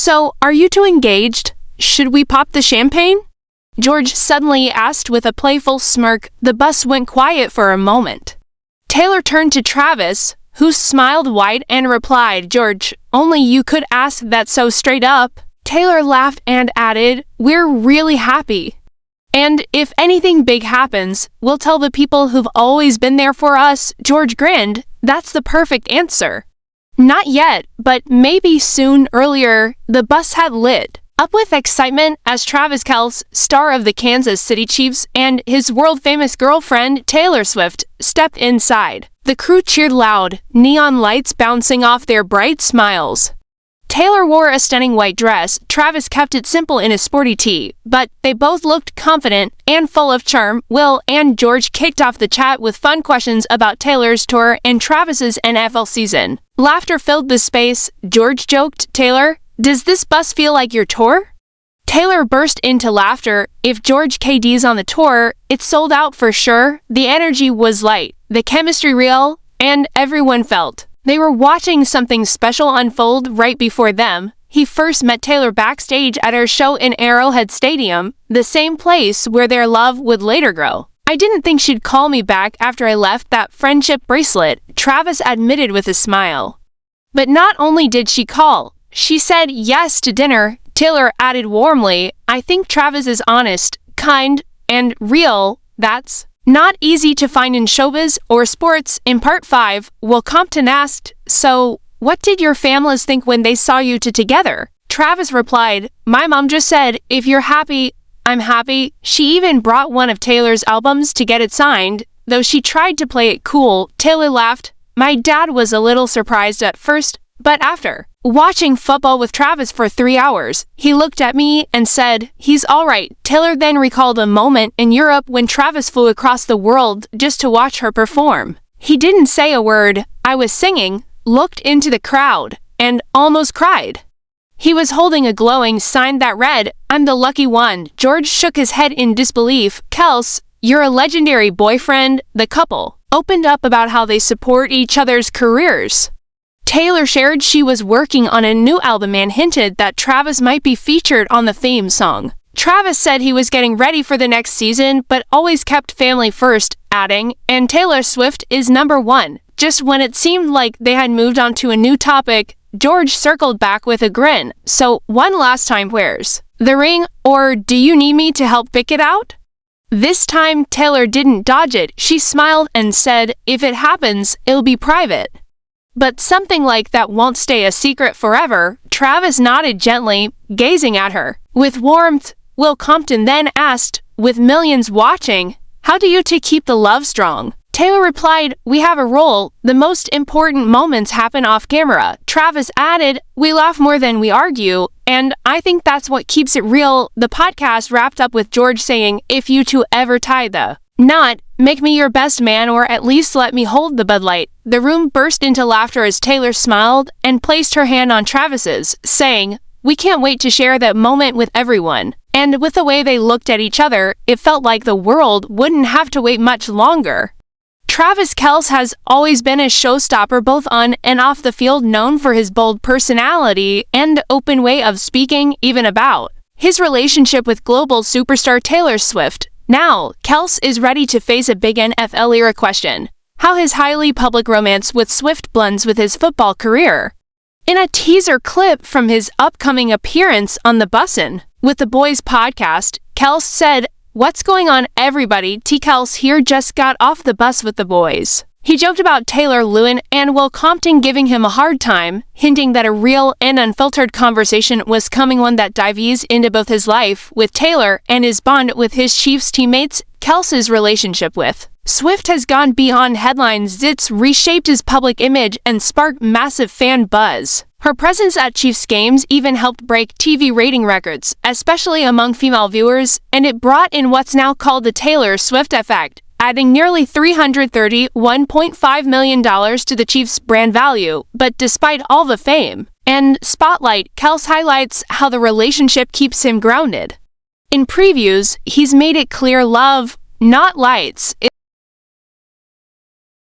So, are you two engaged? Should we pop the champagne? George suddenly asked with a playful smirk. The bus went quiet for a moment. Taylor turned to Travis, who smiled wide and replied, "George, only you could ask that so straight up." Taylor laughed and added, "We're really happy. And if anything big happens, we'll tell the people who've always been there for us." George grinned. "That's the perfect answer." Not yet, but maybe soon. Earlier, the bus had lit up with excitement as Travis Kelce, star of the Kansas City Chiefs, and his world-famous girlfriend, Taylor Swift, stepped inside. The crew cheered loud, neon lights bouncing off their bright smiles. Taylor wore a stunning white dress. Travis kept it simple in a sporty tee, but they both looked confident and full of charm. Will and George kicked off the chat with fun questions about Taylor's tour and Travis's NFL season. Laughter filled the space. George joked, "Taylor, does this bus feel like your tour?" Taylor burst into laughter. If George KD's on the tour, it's sold out for sure. The energy was light, the chemistry real, and everyone felt they were watching something special unfold right before them. He first met Taylor backstage at her show in Arrowhead Stadium, the same place where their love would later grow. "I didn't think she'd call me back after I left that friendship bracelet," Travis admitted with a smile. "But not only did she call, she said yes to dinner," Taylor added warmly. "I think Travis is honest, kind, and real. That's not easy to find in showbiz or sports." In part 5, Will Compton asked, "So, what did your families think when they saw you two together?" Travis replied, "My mom just said, if you're happy, I'm happy." She even brought one of Taylor's albums to get it signed, though she tried to play it cool. Taylor laughed. "My dad was a little surprised at first, but after watching football with Travis for 3 hours, he looked at me and said, he's all right." Taylor then recalled a moment in Europe when Travis flew across the world just to watch her perform. "He didn't say a word. I was singing, looked into the crowd, and almost cried. He was holding a glowing sign that read, 'I'm the lucky one.'" George shook his head in disbelief. "Kelce, you're a legendary boyfriend." The couple opened up about how they support each other's careers. Taylor shared she was working on a new album and hinted that Travis might be featured on the theme song. Travis said he was getting ready for the next season, but always kept family first, adding, "And Taylor Swift is number one." Just when it seemed like they had moved on to a new topic, George circled back with a grin. "So, one last time, where's the ring, or do you need me to help pick it out?" This time, Taylor didn't dodge it. She smiled and said, "If it happens, it'll be private. But something like that won't stay a secret forever." Travis nodded gently, gazing at her with warmth. Will Compton then asked, "With millions watching, how do you two keep the love strong?" Taylor replied, "We have a rule. The most important moments happen off camera." Travis added, "We laugh more than we argue, and I think that's what keeps it real." The podcast wrapped up with George saying, "If you two ever tie the knot, make me your best man, or at least let me hold the Bud Light." The room burst into laughter as Taylor smiled and placed her hand on Travis's, saying, "We can't wait to share that moment with everyone." And with the way they looked at each other, it felt like the world wouldn't have to wait much longer. Travis Kelce has always been a showstopper both on and off the field, known for his bold personality and open way of speaking, even about his relationship with global superstar Taylor Swift. Now, Kelce is ready to face a big NFL-era question: how his highly public romance with Swift blends with his football career. In a teaser clip from his upcoming appearance on the Bussin With The Boys podcast, Kelce said, "What's going on, everybody? T. Kelce here, just got off the bus with the boys." He joked about Taylor Lewin and Will Compton giving him a hard time, hinting that a real and unfiltered conversation was coming, one that dives into both his life with Taylor and his bond with his Chiefs teammates. Kelce's relationship with Swift has gone beyond headlines. It's reshaped his public image and sparked massive fan buzz. Her presence at Chiefs games even helped break TV rating records, especially among female viewers, and it brought in what's now called the Taylor Swift effect, adding nearly $331.5 million to the Chiefs' brand value. But despite all the fame and spotlight, Kelce highlights how the relationship keeps him grounded. In previews, he's made it clear love, not lights,